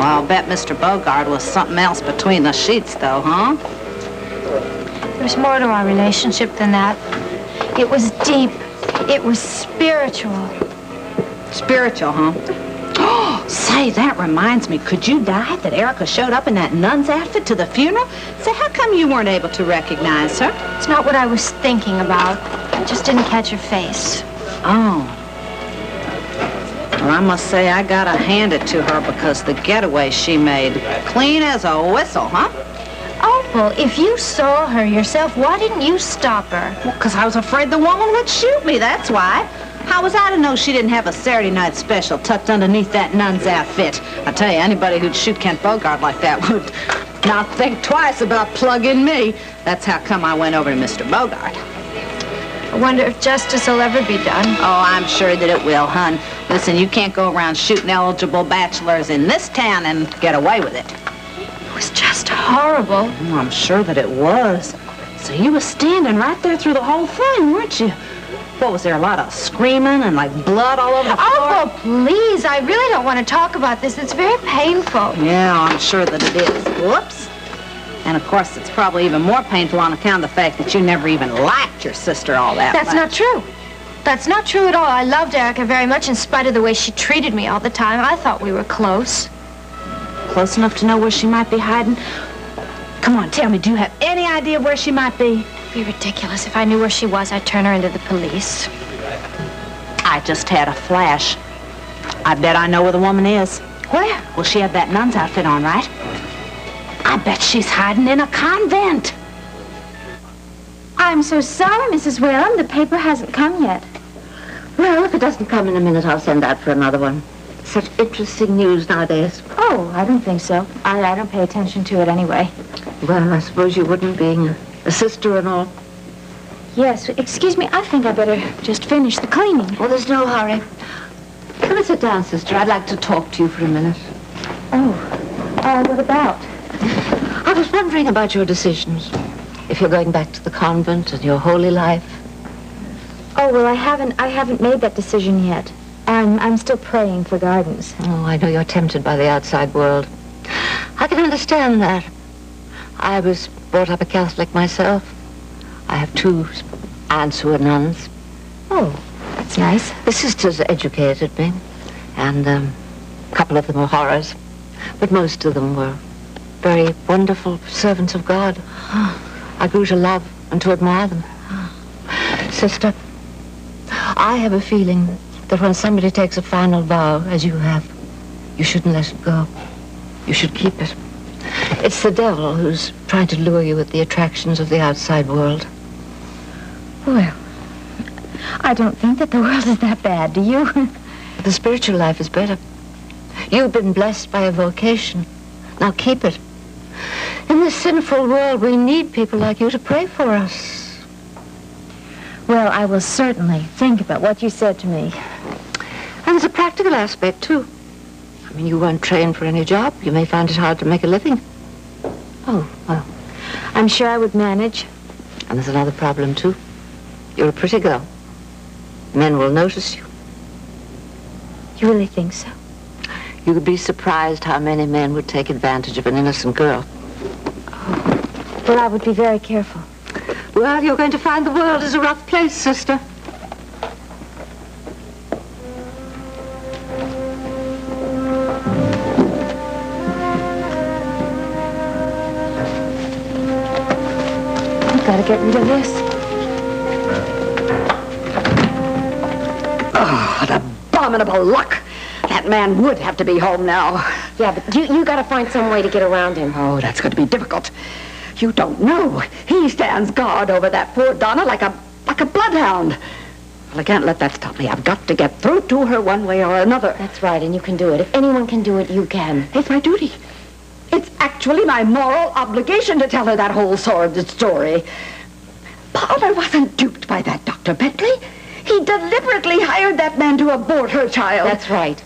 I'll bet Mr. Bogart was something else between the sheets, though, huh? There's more to our relationship than that. It was deep. It was spiritual. Spiritual, huh? Oh, say, that reminds me. Could you die that Erica showed up in that nun's outfit to the funeral? Say, how come you weren't able to recognize her? It's not what I was thinking about. I just didn't catch her face. Oh. Well, I must say I gotta hand it to her because the getaway she made, clean as a whistle, huh? Oh, well, if you saw her yourself, why didn't you stop her? Well, because I was afraid the woman would shoot me, that's why. How was I to know she didn't have a Saturday night special tucked underneath that nun's outfit? I tell you, anybody who'd shoot Kent Bogart like that would not think twice about plugging me. That's how come I went over to Mr. Bogart. I wonder if justice will ever be done. Oh, I'm sure that it will, hon. Listen, you can't go around shooting eligible bachelors in this town and get away with it. It was just horrible. Oh, I'm sure that it was. So you were standing right there through the whole thing, weren't you? What, was there a lot of screaming and, like, blood all over the floor? Oh, please, I really don't want to talk about this. It's very painful. Yeah, I'm sure that it is. Whoops. And, of course, it's probably even more painful on account of the fact that you never even liked your sister all that much. That's not true. That's not true at all. I loved Erica very much in spite of the way she treated me all the time. I thought we were close. Close enough to know where she might be hiding? Come on, tell me, do you have any idea where she might be? It'd be ridiculous. If I knew where she was, I'd turn her into the police. I just had a flash. I bet I know where the woman is. Where? Well, she had that nun's outfit on, right? I bet she's hiding in a convent. I'm so sorry, Mrs. Whalen. The paper hasn't come yet. Well, if it doesn't come in a minute, I'll send out for another one. Such interesting news nowadays. Oh, I don't think so. I don't pay attention to it anyway. Well, I suppose you wouldn't, being a sister and all. Yes, excuse me. I think I better just finish the cleaning. Well, there's no hurry. Come and sit down, sister. I'd like to talk to you for a minute. Oh, what about? I was wondering about your decisions. If you're going back to the convent and your holy life. Oh, well, I haven't made that decision yet. I'm still praying for guidance. Oh, I know you're tempted by the outside world. I can understand that. I was brought up a Catholic myself. I have 2 aunts who are nuns. Oh, that's nice. The sisters educated me, and a couple of them were horrors, but most of them were very wonderful servants of God. I grew to love and to admire them. Sister, I have a feeling that when somebody takes a final vow, as you have, you shouldn't let it go. You should keep it. It's the devil who's trying to lure you with the attractions of the outside world. Well, I don't think that the world is that bad, do you? The spiritual life is better. You've been blessed by a vocation. Now keep it. In this sinful world, we need people like you to pray for us. Well, I will certainly think about what you said to me. And there's a practical aspect, too. I mean, you weren't trained for any job. You may find it hard to make a living. Oh, well, I'm sure I would manage. And there's another problem, too. You're a pretty girl. Men will notice you. You really think so? You would be surprised how many men would take advantage of an innocent girl. Oh, well, I would be very careful. Well, you're going to find the world is a rough place, sister. I've got to get rid of this. Oh, what abominable luck. That man would have to be home now. Yeah, but you got to find some way to get around him. Oh, that's going to be difficult. You don't know. He stands guard over that poor Donna like a bloodhound. Well, I can't let that stop me. I've got to get through to her one way or another. That's right, and you can do it. If anyone can do it, you can. It's my duty. It's actually my moral obligation to tell her that whole sordid story. Palmer wasn't duped by that Dr. Bentley. He deliberately hired that man to abort her child. That's right.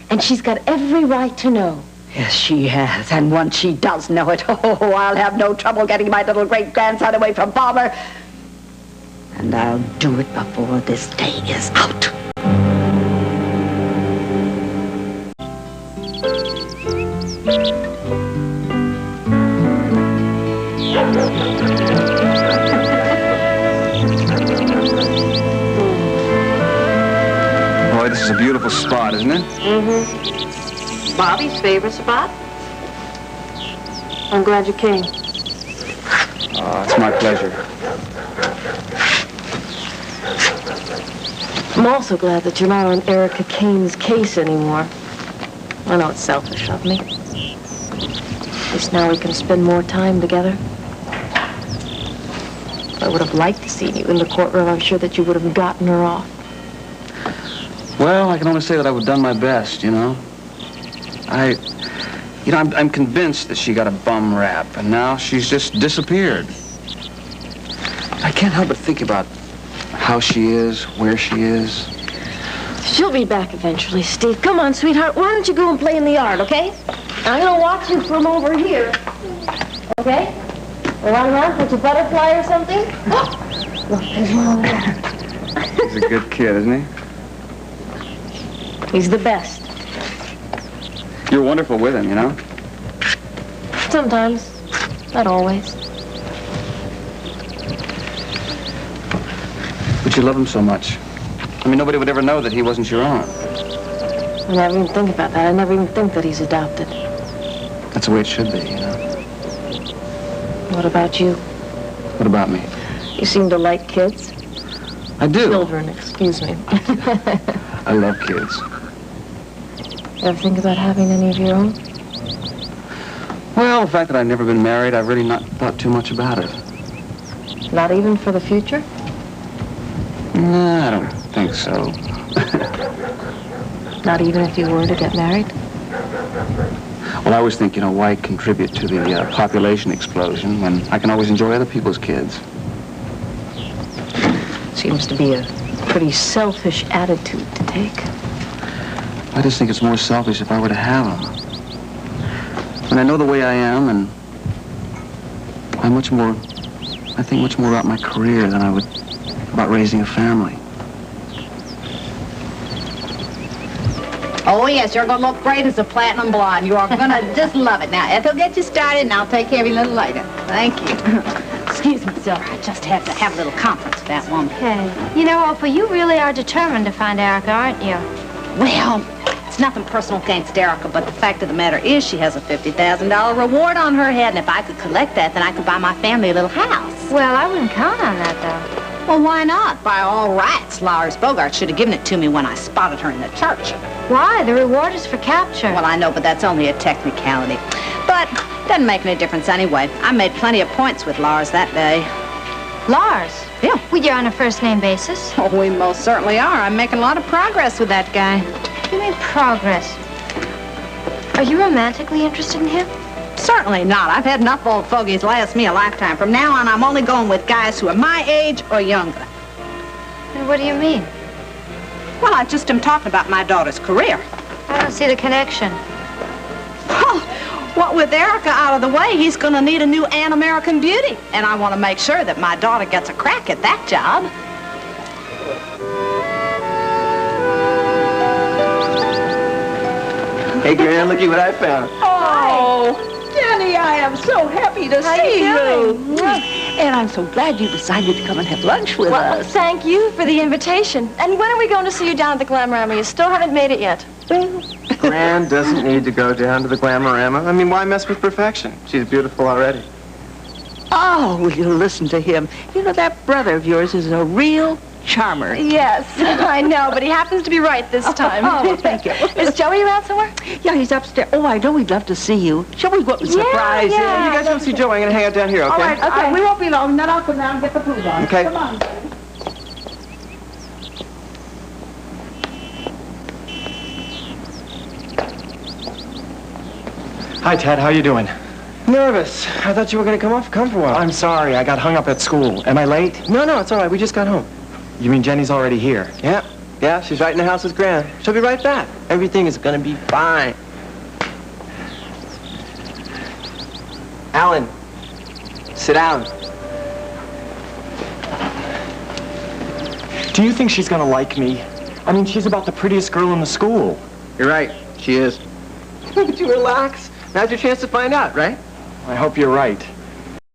And she's got every right to know. Yes, she has. And once she does know it, oh, I'll have no trouble getting my little great-grandson away from Palmer. And I'll do it before this day is out. Boy, this is a beautiful spot, isn't it? Mm-hmm. Bobby's favorite spot. I'm glad you came. Oh, it's my pleasure. I'm also glad that you're not on Erica Kane's case anymore. I know it's selfish of me. At least now we can spend more time together. If I would have liked to see you in the courtroom, I'm sure that you would have gotten her off. Well, I can only say that I've done my best, you know. I'm convinced that she got a bum rap, and now she's just disappeared. I can't help but think about how she is, where she is. She'll be back eventually, Steve. Come on, sweetheart. Why don't you go and play in the yard, okay? I'm gonna watch you from over here. Okay? We'll run around with a butterfly or something. Look, there's Mom there. He's a good kid, isn't he? He's the best. You're wonderful with him, you know? Sometimes. Not always. But you love him so much. I mean, nobody would ever know that he wasn't your own. I never even think about that. I never even think that he's adopted. That's the way it should be, you know? What about you? What about me? You seem to like kids. I do. Children, excuse me. I love kids. Ever think about having any of your own? Well, the fact that I've never been married, I've really not thought too much about it. Not even for the future? Nah, I don't think so. Not even if you were to get married? Well, I always think, you know, why contribute to the population explosion when I can always enjoy other people's kids? Seems to be a pretty selfish attitude to take. I just think it's more selfish if I were to have them. When I know the way I am, and I think much more about my career than I would about raising a family. Oh, yes, you're going to look great as a platinum blonde. You are going to just love it. Now, Ethel, get you started, and I'll take care of you a little later. Thank you. Excuse me, Silver. I just have to have a little conference with that woman. Hey, you know, Opal, you really are determined to find Erica, aren't you? Well, it's nothing personal against Erica, but the fact of the matter is she has a $50,000 reward on her head, and if I could collect that, then I could buy my family a little house. Well, I wouldn't count on that, though. Well, why not? By all rights, Lars Bogart should have given it to me when I spotted her in the church. Why? The reward is for capture. Well, I know, but that's only a technicality. But doesn't make any difference anyway. I made plenty of points with Lars that day. Lars? Yeah. Well, you're on a first-name basis. Oh, we most certainly are. I'm making a lot of progress with that guy. What do you mean progress? Are you romantically interested in him? Certainly not. I've had enough old fogies last me a lifetime. From now on, I'm only going with guys who are my age or younger. And what do you mean? Well, I just am talking about my daughter's career. I don't see the connection. Oh, what with Erica out of the way, he's going to need a new An American Beauty. And I want to make sure that my daughter gets a crack at that job. Hey, Gran, looky what I found. Oh, Jenny, I am so happy to see you. And I'm so glad you decided to come and have lunch with Well, us. thank you for the invitation. And when are we going to see you down at the Glamorama? You still haven't made it yet. Gran doesn't need to go down to the Glamorama. I mean, why mess with perfection? She's beautiful already. Oh, will you listen to him? You know, that brother of yours is a real charmer. Yes, I know, but he happens to be right this time. Oh, thank you. Is Joey around somewhere? Yeah, he's upstairs. Oh, I know he'd love to see you. Shall we go up and surprise him? yeah. You guys want to see Joe? I'm going to hang out down here, okay? All right, okay. We won't be long, then I'll come down and get the food on. Okay. Come on. Hi, Ted. How you doing? Nervous. I thought you were going to come for a while. I'm sorry. I got hung up at school. Am I late? No, it's all right. We just got home. You mean Jenny's already here? Yeah, she's right in the house with Gran. She'll be right back. Everything is going to be fine. Alan, sit down. Do you think she's gonna like me? I mean, she's about the prettiest girl in the school. You're right. She is. Would you relax? Now's your chance to find out, right? I hope you're right.